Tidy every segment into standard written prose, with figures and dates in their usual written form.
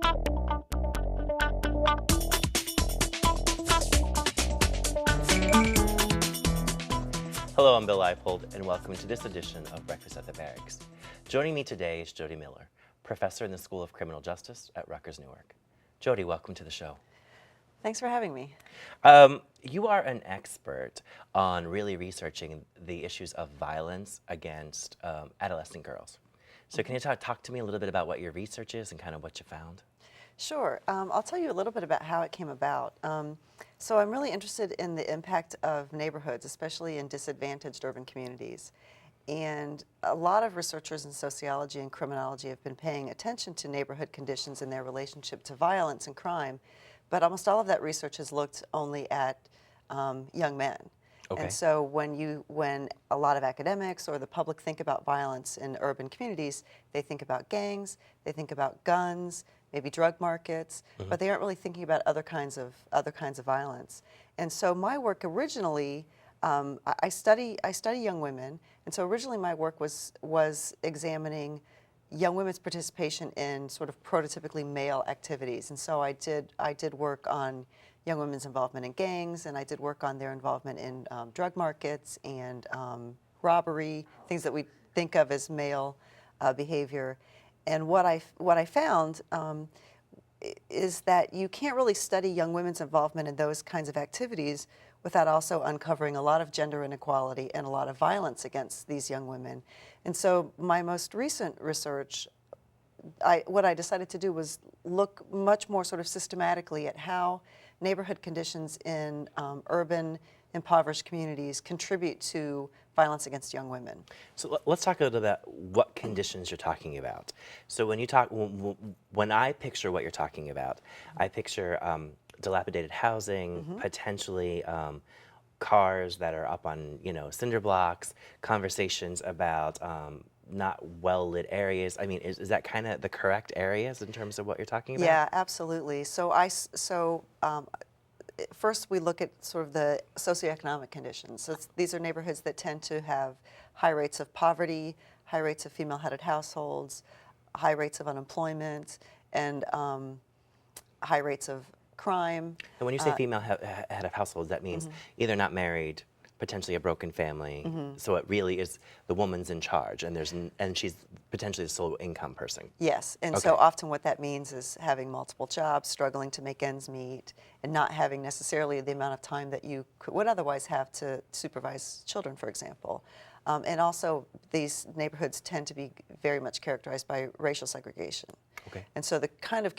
Hello, I'm Bill Leipold, and welcome to this edition of Breakfast at the Barracks. Joining me today is Jody Miller, professor in the School of Criminal Justice at Rutgers, Newark. Jody, welcome to the show. Thanks for having me. You are an expert on really researching the issues of violence against adolescent girls. So can you talk to me a little bit about what your research is and kind of what you found? Sure. I'll tell you a little bit about how it came about. So I'm really interested in the impact of neighborhoods, especially in disadvantaged urban communities. And a lot of researchers in sociology and criminology have been paying attention to neighborhood conditions and their relationship to violence and crime, but almost all of that research has looked only at young men. Okay. And so when a lot of academics or the public think about violence in urban communities, they think about gangs, they think about guns, maybe drug markets, but they aren't really thinking about other kinds of violence. And so my work originally, I study young women, and so originally my work was examining young women's participation in sort of prototypically male activities. And so I did work on young women's involvement in gangs, and I did work on their involvement in drug markets and robbery, things that we think of as male behavior. And what I found is that you can't really study young women's involvement in those kinds of activities without also uncovering a lot of gender inequality and a lot of violence against these young women. And so my most recent research, what I decided to do was look much more sort of systematically at how neighborhood conditions in urban impoverished communities contribute to violence against young women. So let's talk a little about what conditions you're talking about. So when I picture what you're talking about, I picture dilapidated housing, potentially cars that are up on cinder blocks, conversations about not well-lit areas. I mean, is that kind of the correct areas in terms of what you're talking about? Yeah, absolutely. So first we look at sort of the socioeconomic conditions. So these are neighborhoods that tend to have high rates of poverty, high rates of female-headed households, high rates of unemployment, and high rates of crime. And when you say female head of households, that means either not married, potentially a broken family. So it really is the woman's in charge, and she's potentially the sole income person. Yes, and Okay. so often what that means is having multiple jobs, struggling to make ends meet, and not having necessarily the amount of time that you would otherwise have to supervise children, for example. And also, these neighborhoods tend to be very much characterized by racial segregation. Okay. And so the kind of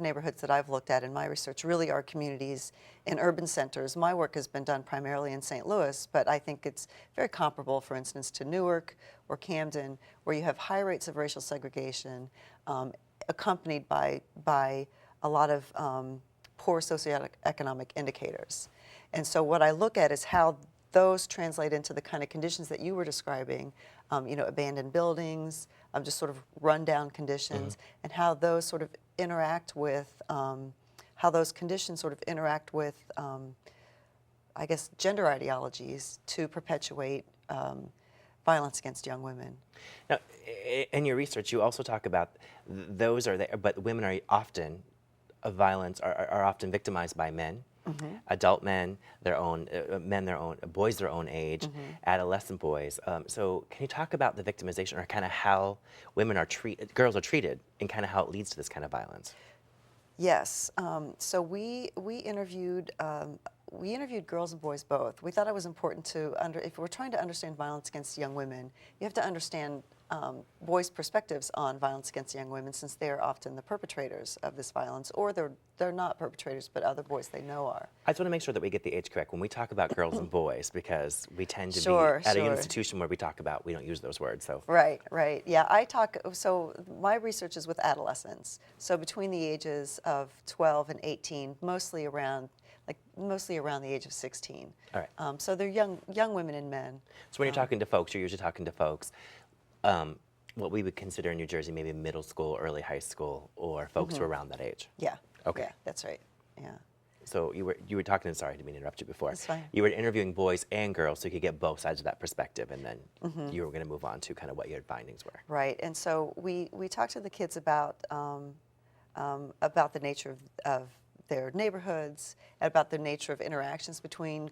neighborhoods that I've looked at in my research really are communities in urban centers. My work has been done primarily in St. Louis, but I think it's very comparable, for instance, to Newark or Camden, where you have high rates of racial segregation, accompanied by a lot of poor socioeconomic indicators. And so what I look at is how those translate into the kind of conditions that you were describing, abandoned buildings, just sort of rundown conditions, and how those sort of interact with, how those conditions sort of interact with, I guess, gender ideologies to perpetuate violence against young women. Now, in your research, you also talk about those are there, but women are often are often victimized by men. Adult men, boys their own age, adolescent boys. So can you talk about the victimization, or kind of how girls are treated, and kind of how it leads to this kind of violence? Yes. So we interviewed girls and boys both. We thought it was important if we're trying to understand violence against young women, you have to understand boys' perspectives on violence against young women, since they are often the perpetrators of this violence, or they're not perpetrators, but other boys they know are. I just want to make sure that we get the age correct when we talk about girls and boys, because we tend to be at an institution where we don't use those words. So Right. Yeah, so my research is with adolescents, so between the ages of 12 and 18, mostly around the age of 16. All right. So they're young women and men. So when you're talking to folks, you're usually talking to folks what we would consider in New Jersey maybe middle school, early high school, or folks who are around that age. Yeah. Okay. Yeah, that's right. Yeah. So you were talking, sorry, I didn't mean to interrupt you before. That's fine. You were interviewing boys and girls so you could get both sides of that perspective, and then you were going to move on to kind of what your findings were. Right, and so we talked to the kids about about the nature of their neighborhoods, about the nature of interactions between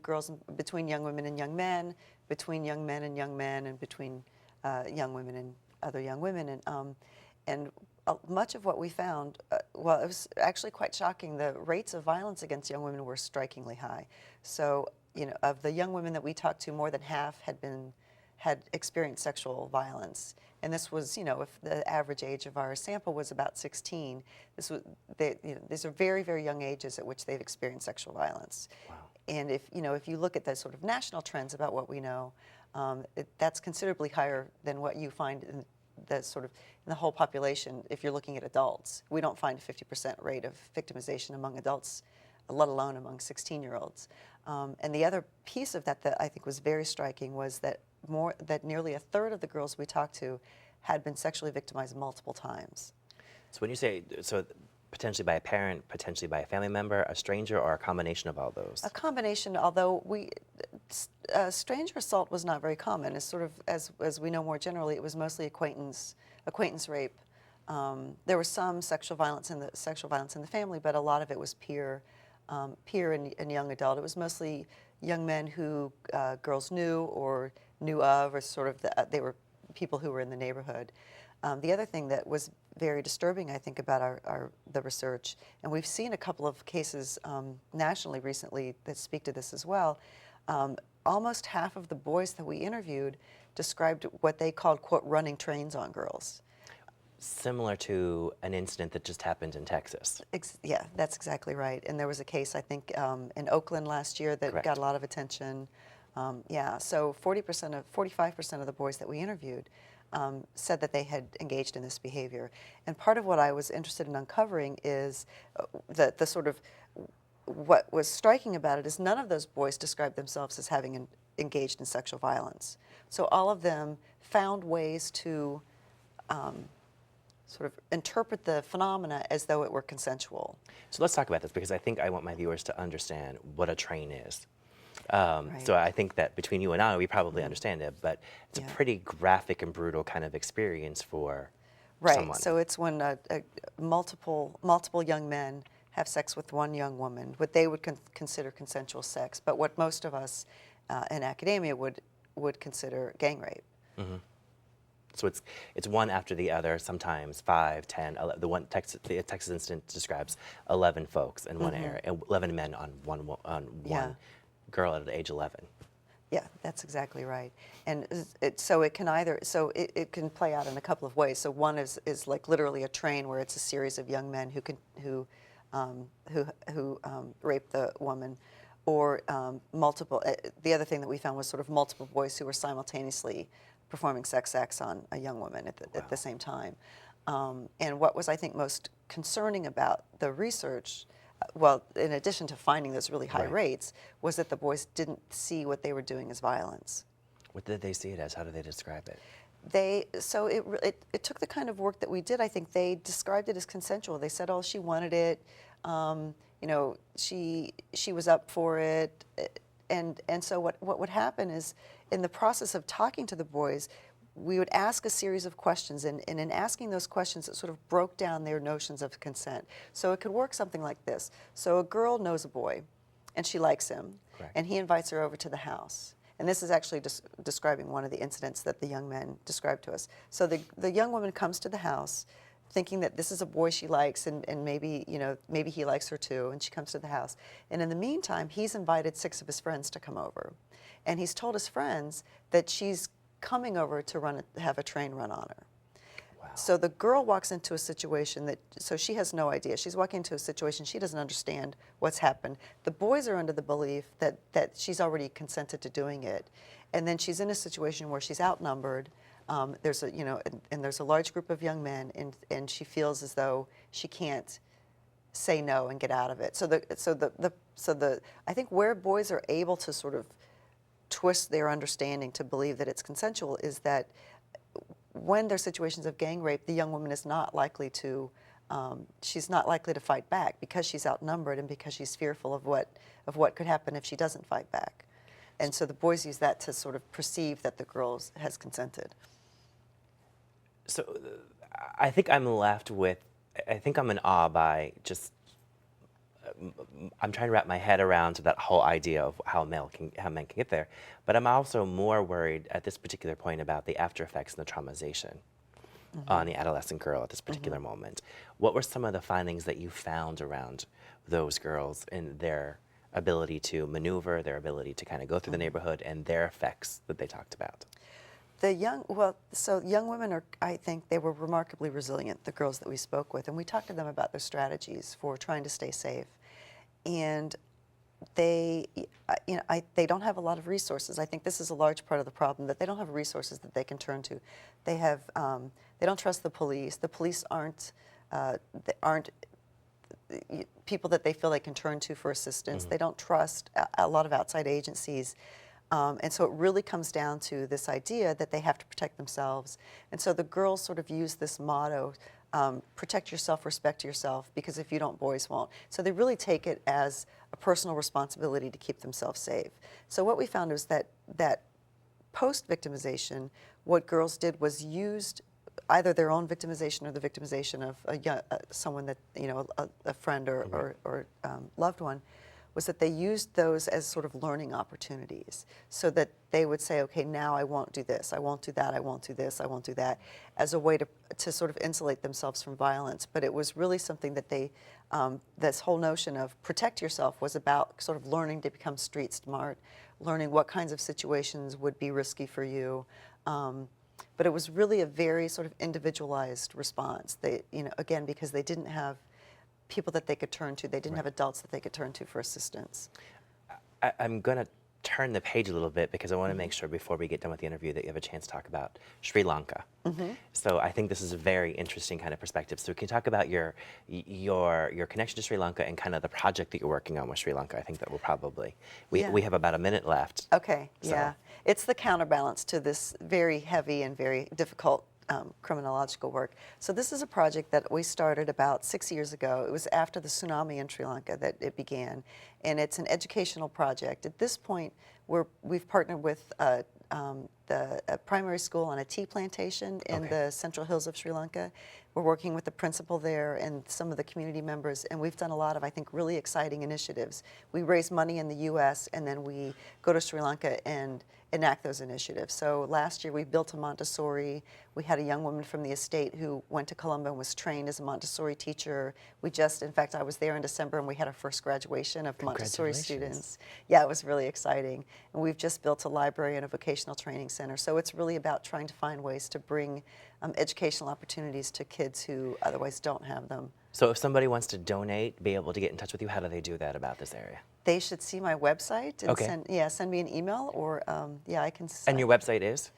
between young women and young men, between young men and young men, and between young women and other young women. And much of what we found, well, it was actually quite shocking. The rates of violence against young women were strikingly high. So, of the young women that we talked to, more than half had experienced sexual violence. And this was, if the average age of our sample was about 16, these are very, very young ages at which they've experienced sexual violence. Wow. And if you look at the sort of national trends about what we know, that's considerably higher than what you find in the whole population. If you're looking at adults, we don't find a 50% rate of victimization among adults, let alone among 16-year-olds. And the other piece of that I think was very striking was that nearly a third of the girls we talked to had been sexually victimized multiple times. So when you say, potentially by a parent, potentially by a family member, a stranger, or a combination of all those? A combination, although stranger assault was not very common. As we know more generally, it was mostly acquaintance rape. There was some sexual violence in the family, but a lot of it was peer and young adult. It was mostly young men who girls knew or knew of, or they were people who were in the neighborhood. The other thing that was very disturbing, I think, about the research, and we've seen a couple of cases nationally recently that speak to this as well, almost half of the boys that we interviewed described what they called, quote, running trains on girls. Similar to an incident that just happened in Texas. Yeah, that's exactly right. And there was a case, I think, in Oakland last year that Correct. got a lot of attention. So 45% of the boys that we interviewed said that they had engaged in this behavior. And part of what I was interested in uncovering is the sort of, what was striking about it is none of those boys described themselves as having engaged in sexual violence. So all of them found ways to sort of interpret the phenomena as though it were consensual. So let's talk about this, because I think I want my viewers to understand what a train is. Right. So I think that between you and I, we probably understand it, but it's Yeah. a pretty graphic and brutal kind of experience for Right. someone. So it's when multiple young men have sex with one young woman, what they would consider consensual sex, but what most of us in academia would consider gang rape. Mm-hmm. So it's one after the other, sometimes 5, 10, 11, the Texas incident describes 11 folks in one area, and 11 men on one Yeah. girl at age 11. Yeah, that's exactly right. And it can play out in a couple of ways. So one is like literally a train where it's a series of young men who rape the woman, or multiple. The other thing that we found was sort of multiple boys who were simultaneously performing sex acts on a young woman at the same time. And what was, I think, most concerning about the research, well, in addition to finding those really high rates, was that the boys didn't see what they were doing as violence. What did they see it as? How do they describe it? It took the kind of work that we did. I think they described it as consensual. They said, "Oh, she wanted it. She was up for it." And so what would happen is, in the process of talking to the boys, we would ask a series of questions, and in asking those questions, it sort of broke down their notions of consent. So it could work something like this. So a girl knows a boy, and she likes him, Correct. and he invites her over to the house. And this is actually describing one of the incidents that the young men described to us. So the young woman comes to the house thinking that this is a boy she likes, and maybe he likes her too, and she comes to the house. And in the meantime, he's invited 6 of his friends to come over. And he's told his friends that she's coming over to have a train run on her. Wow. So the girl walks into a situation so she has no idea. She's walking into a situation, she doesn't understand what's happened. The boys are under the belief that she's already consented to doing it. And then she's in a situation where she's outnumbered. There's a large group of young men, and she feels as though she can't say no and get out of it. So I think where boys are able to sort of twist their understanding to believe that it's consensual is that when there's situations of gang rape, the young woman is not likely to fight back because she's outnumbered and because she's fearful of what could happen if she doesn't fight back. And so the boys use that to sort of perceive that the girl has consented. So I think I'm left with I think I'm in awe by just, I'm trying to wrap my head around that whole idea of how men can get there. But I'm also more worried at this particular point about the after effects and the traumatization on the adolescent girl at this particular moment. What were some of the findings that you found around those girls and their ability to maneuver, their ability to kind of go through the neighborhood, and their effects that they talked about? So young women are, I think they were remarkably resilient, the girls that we spoke with, and we talked to them about their strategies for trying to stay safe. And they, they don't have a lot of resources. I think this is a large part of the problem, that they don't have resources that they can turn to. They have, they don't trust the police. The police aren't people that they feel they can turn to for assistance. They don't trust a lot of outside agencies. And so it really comes down to this idea that they have to protect themselves. And so the girls sort of use this motto, protect yourself, respect yourself, because if you don't, boys won't. So they really take it as a personal responsibility to keep themselves safe. So what we found was that post-victimization, what girls did was used either their own victimization or the victimization of someone that, a friend or loved one, was that they used those as sort of learning opportunities, so that they would say, okay, now I won't do this, I won't do that, I won't do this, I won't do that, as a way to sort of insulate themselves from violence. But it was really something that they, this whole notion of protect yourself was about sort of learning to become street smart, learning what kinds of situations would be risky for you. But it was really a very sort of individualized response. They, again, because they didn't have people that they could turn to. They didn't have adults that they could turn to for assistance. I'm going to turn the page a little bit because I want to make sure before we get done with the interview that you have a chance to talk about Sri Lanka. So I think this is a very interesting kind of perspective. So can you talk about your connection to Sri Lanka and kind of the project that you're working on with Sri Lanka? I think that will probably, we have about a minute left. Okay, so. yeah. It's the counterbalance to this very heavy and very difficult criminological work. So this is a project that we started about 6 years ago. It was after the tsunami in Sri Lanka that it began, and it's an educational project. At this point, we've partnered with a primary school on a tea plantation in the central hills of Sri Lanka. We're working with the principal there and some of the community members, and we've done a lot of, I think, really exciting initiatives. We raise money in the U.S., and then we go to Sri Lanka and enact those initiatives. So last year we built a Montessori. We had a young woman from the estate who went to Colombo and was trained as a Montessori teacher. In fact, I was there in December, and we had our first graduation of Montessori students. Yeah, it was really exciting. And we've just built a library and a vocational training center. So it's really about trying to find ways to bring educational opportunities to kids who otherwise don't have them. So if somebody wants to donate, be able to get in touch with you, how do they do that about this area? They should see my website and send me an email, or I can. And your website is?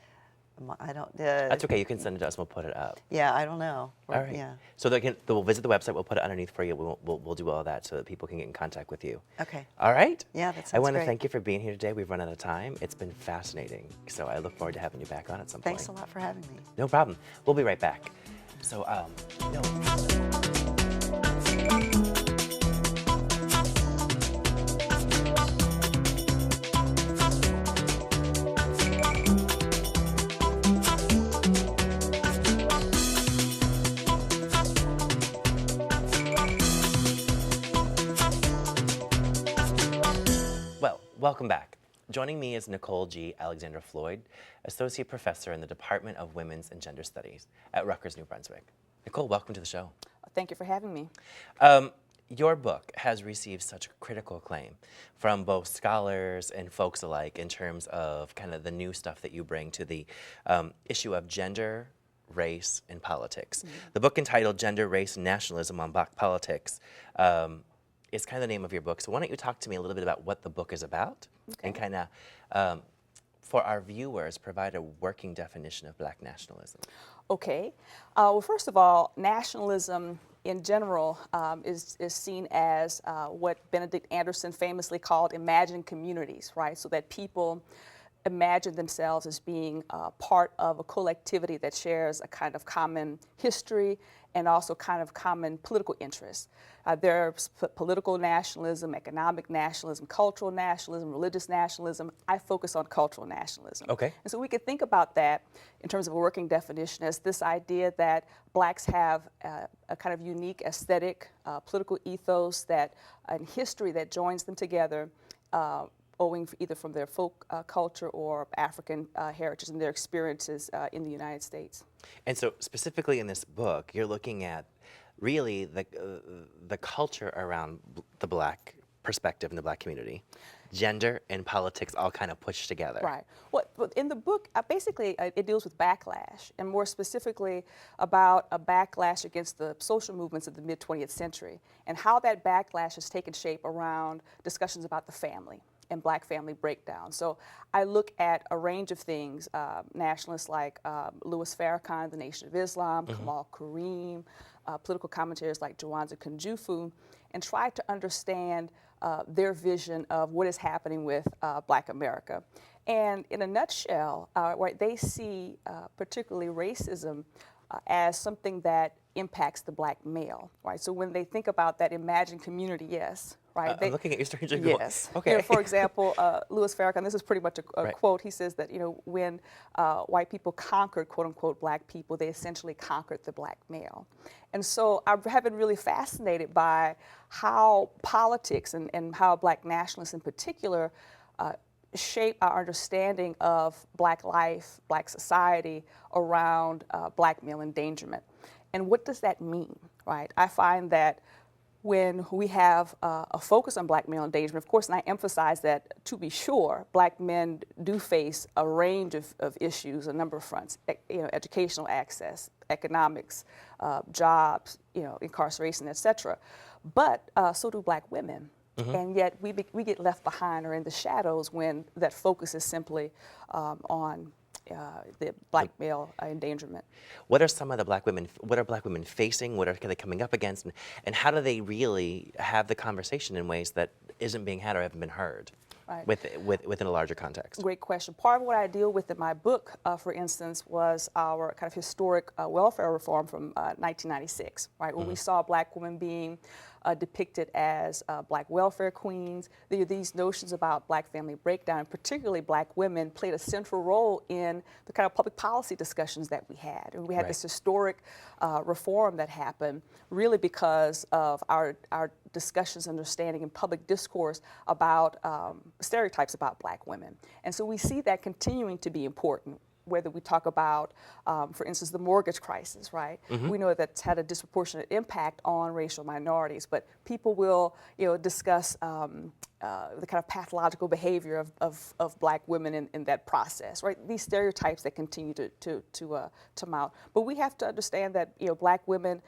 I don't. That's okay. You can send it to us. We'll put it up. Yeah, I don't know. All right. Yeah. So they'll visit the website. We'll put it underneath for you. We'll do all of that so that people can get in contact with you. Okay. All right. Yeah, that sounds I want to great. thank you for being here today. We've run out of time. It's been fascinating. So I look forward to having you back on at some point. Thanks a lot for having me. No problem. We'll be right back. So welcome back. Joining me is Nicole G. Alexandra Floyd, Associate Professor in the Department of Women's and Gender Studies at Rutgers, New Brunswick. Nicole, welcome to the show. Thank you for having me. Your book has received such critical acclaim from both scholars and folks alike in terms of kind of the new stuff that you bring to the issue of gender, race, and politics. The book entitled Gender, Race, and Nationalism on Black Politics is kind of the name of your book. So why don't you talk to me a little bit about what the book is about and kind of, for our viewers, provide a working definition of Black nationalism. Okay. Well, first of all, nationalism in general is seen as what Benedict Anderson famously called imagined communities, right? So that people imagine themselves as being part of a collectivity that shares a kind of common history and also kind of common political interests. There's political nationalism, economic nationalism, cultural nationalism, religious nationalism. I focus on cultural nationalism. Okay. And so we could think about that in terms of a working definition as this idea that blacks have a kind of unique aesthetic, political ethos that, and history that joins them together, owing either from their folk culture or African heritage and their experiences in the United States. And so specifically in this book, you're looking at really the culture around the Black perspective in the Black community. Gender and politics all kind of pushed together. Right. Well, in the book, basically, it deals with backlash, and more specifically about a backlash against the social movements of the mid-20th century, and how that backlash has taken shape around discussions about the family and Black family breakdown. So I look at a range of things, nationalists like Louis Farrakhan, the Nation of Islam, Kamal Kareem, political commentators like Jawanza Kunjufu, and try to understand their vision of what is happening with Black America. And in a nutshell, right, they see particularly racism as something that impacts the Black male, right? So when they think about that imagined community, yes, right? I'm looking at your stranger. Yes. Okay. You know, for example, Louis Farrakhan, this is pretty much a Right. quote. He says that, you know, when white people conquered, quote unquote, Black people, they essentially conquered the Black male. And so I have been really fascinated by how politics and how Black nationalists in particular shape our understanding of Black life, Black society around Black male endangerment. And what does that mean, right? I find that when we have a focus on Black male endangerment, of course, and I emphasize that, to be sure, Black men do face a range of issues, a number of fronts, you know, educational access, economics, jobs, you know, incarceration, et cetera. But so do Black women. And yet we get left behind or in the shadows when that focus is simply on the Black male endangerment. What are some of the Black women, what are Black women facing? What are they coming up against? And how do they really have the conversation in ways that isn't being had or haven't been heard? Right. Within a larger context? Great question. Part of what I deal with in my book, for instance, was our kind of historic welfare reform from 1996, right, when we saw Black women being depicted as Black welfare queens. There are these notions about Black family breakdown, and particularly Black women played a central role in the kind of public policy discussions that we had. And we had this historic reform that happened really because of our discussions, understanding, and public discourse about stereotypes about Black women. And so we see that continuing to be important, whether we talk about, for instance, the mortgage crisis, right? We know that's had a disproportionate impact on racial minorities, but people will, you know, discuss the kind of pathological behavior of Black women in that process, right? These stereotypes that continue to mount. But we have to understand that, you know, Black women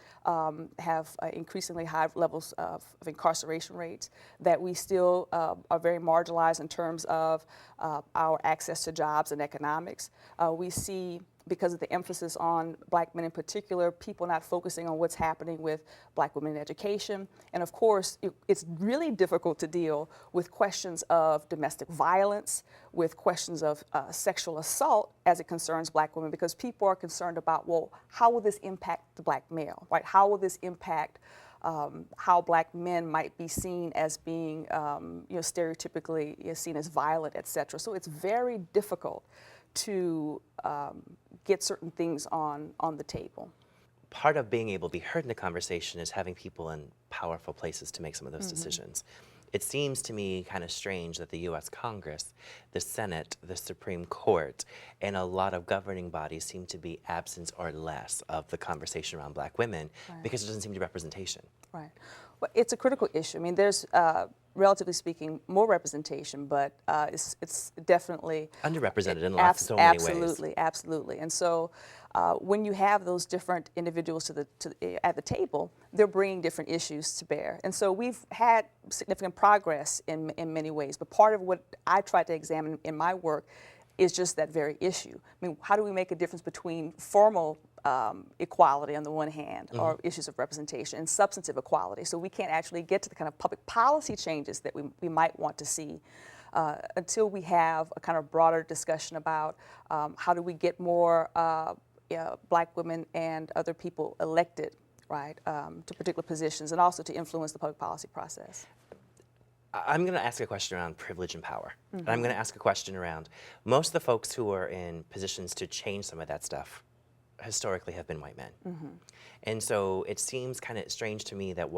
have increasingly high levels of incarceration rates, that we still are very marginalized in terms of our access to jobs and economics. We see, because of the emphasis on Black men in particular, people not focusing on what's happening with Black women in education. And of course, it's really difficult to deal with questions of domestic violence, with questions of sexual assault as it concerns Black women, because people are concerned about, well, how will this impact the Black male, right? How will this impact how Black men might be seen as being, you know, stereotypically, you know, seen as violent, et cetera. So it's very difficult to get certain things on the table. Part of being able to be heard in the conversation is having people in powerful places to make some of those decisions. It seems to me kind of strange that the U.S. Congress, the Senate, the Supreme Court, and a lot of governing bodies seem to be absent or less of the conversation around Black women because there doesn't seem to be representation. Right. Well, it's a critical issue. I mean, there's, relatively speaking, more representation, but it's definitely underrepresented in lots so many ways. Absolutely. And so when you have those different individuals at the table, they're bringing different issues to bear. And so we've had significant progress in many ways, but part of what I try to examine in my work is just that very issue. I mean, how do we make a difference between formal equality on the one hand, or issues of representation, and substantive equality? So we can't actually get to the kind of public policy changes that we might want to see until we have a kind of broader discussion about how do we get more Black women and other people elected right, to particular positions and also to influence the public policy process. I'm going to ask a question around privilege and power. And I'm going to ask a question around most of the folks who are in positions to change some of that stuff historically have been white men. And so it seems kind of strange to me that,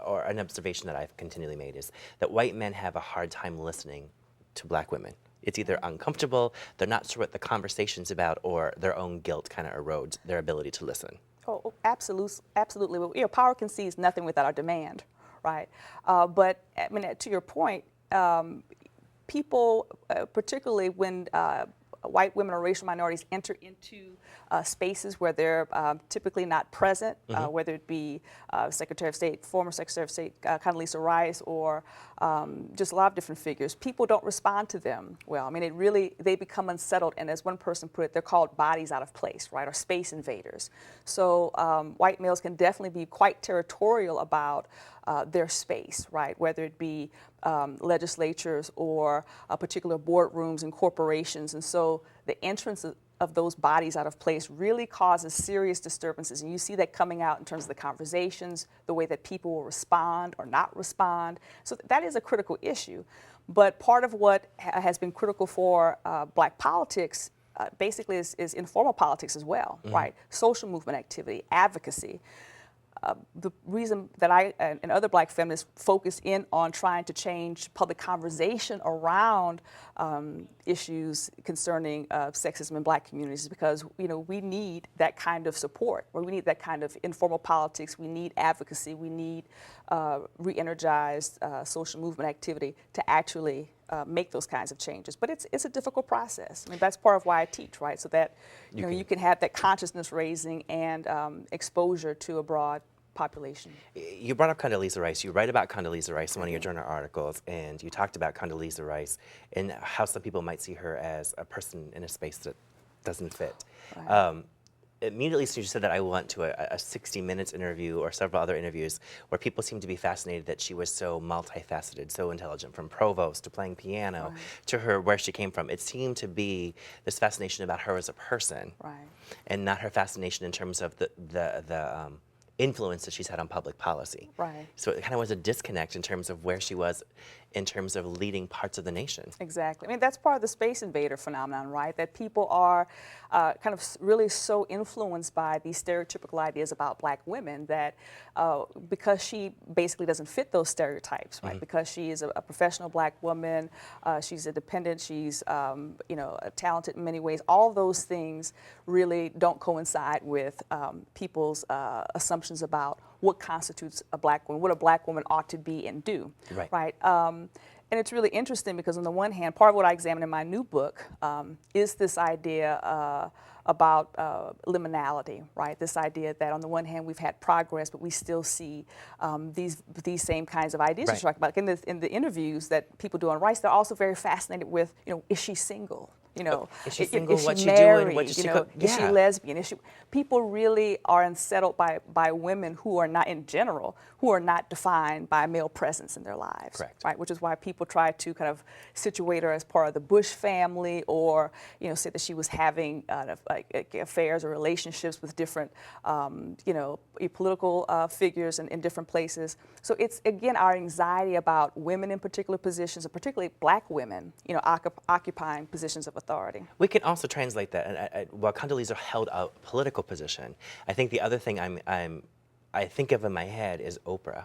or an observation that I've continually made is that white men have a hard time listening to black women. It's either uncomfortable, they're not sure what the conversation's about, or their own guilt kind of erodes their ability to listen. Oh, absolutely. Well, power concedes nothing without a demand, right? But I mean, to your point, people, particularly when white women or racial minorities enter into spaces where they're typically not present, whether it be Secretary of State, former Secretary of State Condoleezza Rice, or just a lot of different figures, people don't respond to them well. I mean, they become unsettled, and as one person put it, they're called bodies out of place, right, or space invaders. So white males can definitely be quite territorial about their space, right, whether it be legislatures or particular boardrooms and corporations. And so the entrance of those bodies out of place really causes serious disturbances. And you see that coming out in terms of the conversations, the way that people will respond or not respond. So that is a critical issue. But part of what has been critical for black politics basically is informal politics as well, right? Social movement activity, advocacy. The reason that I and other black feminists focus in on trying to change public conversation around issues concerning sexism in black communities is because, we need that kind of support, or we need that kind of informal politics, we need advocacy, we need re-energized social movement activity to actually make those kinds of changes. But it's a difficult process. I mean, that's part of why I teach, right? So that you can have that consciousness raising and exposure to a broad population. You brought up Condoleezza Rice. You write about Condoleezza Rice in one of your journal articles, and you talked about Condoleezza Rice and how some people might see her as a person in a space that doesn't fit. Right. Immediately as soon as you said that, I went to a 60 Minutes interview or several other interviews where people seemed to be fascinated that she was so multifaceted, so intelligent, from provost to playing piano to where she came from. It seemed to be this fascination about her as a person, and not her fascination in terms of the influence that she's had on public policy. Right. So it kind of was a disconnect in terms of where she was in terms of leading parts of the nation. Exactly. I mean, that's part of the space invader phenomenon, right? That people are kind of really so influenced by these stereotypical ideas about black women that because she basically doesn't fit those stereotypes, right? Because she is a professional black woman, she's independent, she's talented in many ways. All those things really don't coincide with people's assumptions about what constitutes a black woman, what a black woman ought to be and do, right? And it's really interesting because on the one hand, part of what I examine in my new book is this idea about liminality, right? This idea that on the one hand we've had progress, but we still see these same kinds of ideas you talk about. In the interviews that people do on Rice, they're also very fascinated with, is she single? Is she single? Is What's she she married? doing? What does she Is she lesbian? People really are unsettled by women who are not, in general, who are not defined by male presence in their lives. Correct. Right, which is why people try to kind of situate her as part of the Bush family, or say that she was having affairs or relationships with different political figures in different places. So it's again our anxiety about women in particular positions, and particularly black women, occupying positions of authority. We can also translate that, and while Condoleezza held a political position, I think the other thing I think of in my head is Oprah.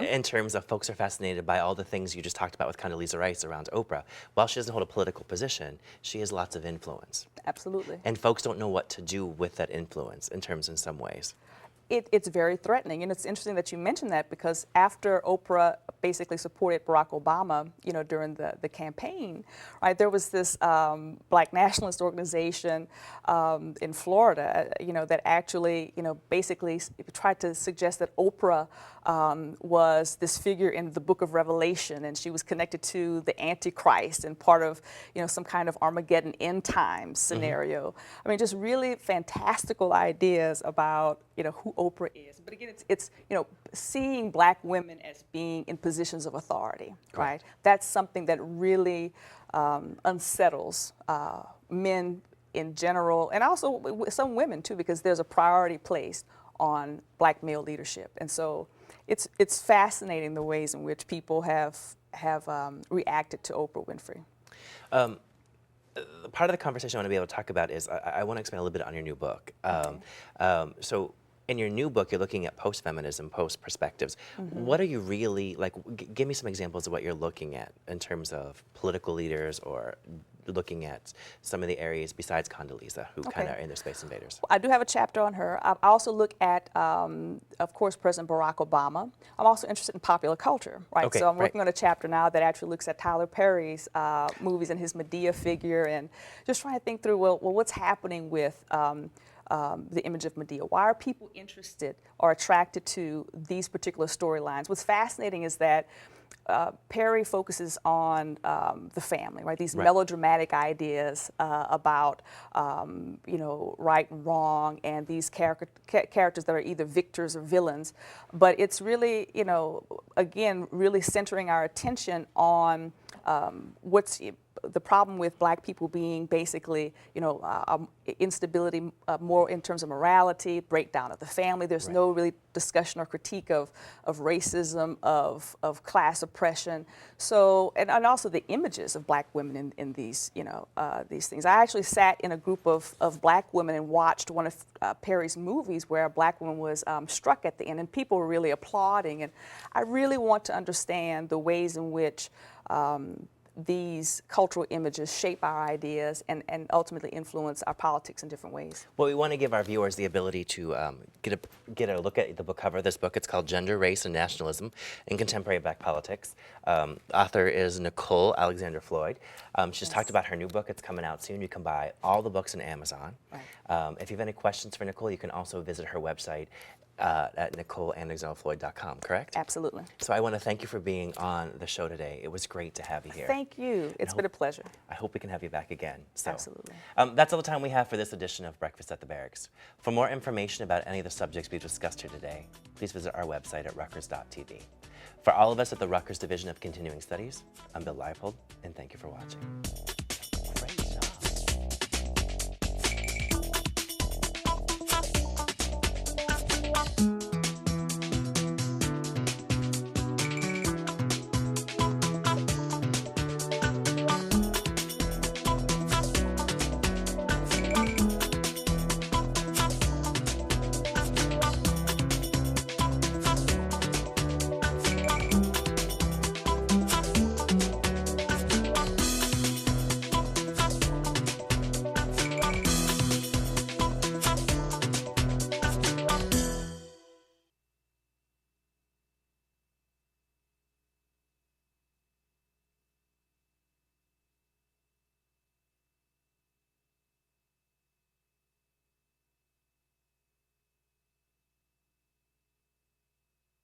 In terms of folks are fascinated by all the things you just talked about with Condoleezza Rice around Oprah. While she doesn't hold a political position, she has lots of influence. Absolutely. And folks don't know what to do with that influence in some ways. It's very threatening, and it's interesting that you mentioned that because after Oprah basically supported Barack Obama, during the campaign, right? There was this black nationalist organization in Florida, that actually, basically tried to suggest that Oprah was this figure in the Book of Revelation, and she was connected to the Antichrist and part of, some kind of Armageddon end times scenario. I mean, just really fantastical ideas about, who Oprah is. But again, it's seeing black women as being in positions of authority, right? That's something that really unsettles men in general, and also some women too, because there's a priority placed on black male leadership. And so it's fascinating the ways in which people have reacted to Oprah Winfrey. Part of the conversation I want to be able to talk about is I want to expand a little bit on your new book. So in your new book, you're looking at post-feminism, post-perspectives. What are you really, like, give me some examples of what you're looking at in terms of political leaders or looking at some of the areas besides Condoleezza, who kind of are in their space invaders. I do have a chapter on her. I also look at, of course, President Barack Obama. I'm also interested in popular culture, right? Okay, So I'm working on a chapter now that actually looks at Tyler Perry's movies and his Medea figure, and just trying to think through, well what's happening with the image of Medea? Why are people interested or attracted to these particular storylines? What's fascinating is that Perry focuses on the family, right? These melodramatic ideas about, you know, right and wrong, and these characters that are either victors or villains. But it's really, you know, again, really centering our attention on what's the problem with black people being basically, you know, instability more in terms of morality, breakdown of the family. There's no really discussion or critique of racism, of class oppression. So, and also the images of black women in these, you know, these things. I actually sat in a group of black women and watched one of Perry's movies where a black woman was struck at the end, and people were really applauding. And I really want to understand the ways in which these cultural images shape our ideas and ultimately influence our politics in different ways. Well, we want to give our viewers the ability to get a look at the book cover of this book. It's called Gender, Race, and Nationalism in Contemporary Black Politics. Author is Nicole Alexander Floyd. She's talked about her new book. It's coming out soon. You can buy all the books on Amazon. If you have any questions for Nicole, you can also visit her website at NicoleAlexanderFloyd.com, correct? Absolutely. So I want to thank you for being on the show today. It was great to have you here. Thank you. It's been a pleasure. I hope we can have you back again. So, Absolutely. That's all the time we have for this edition of Breakfast at the Barracks. For more information about any of the subjects we've discussed here today, please visit our website at Rutgers.tv. For all of us at the Rutgers Division of Continuing Studies, I'm Bill Leipold, and thank you for watching.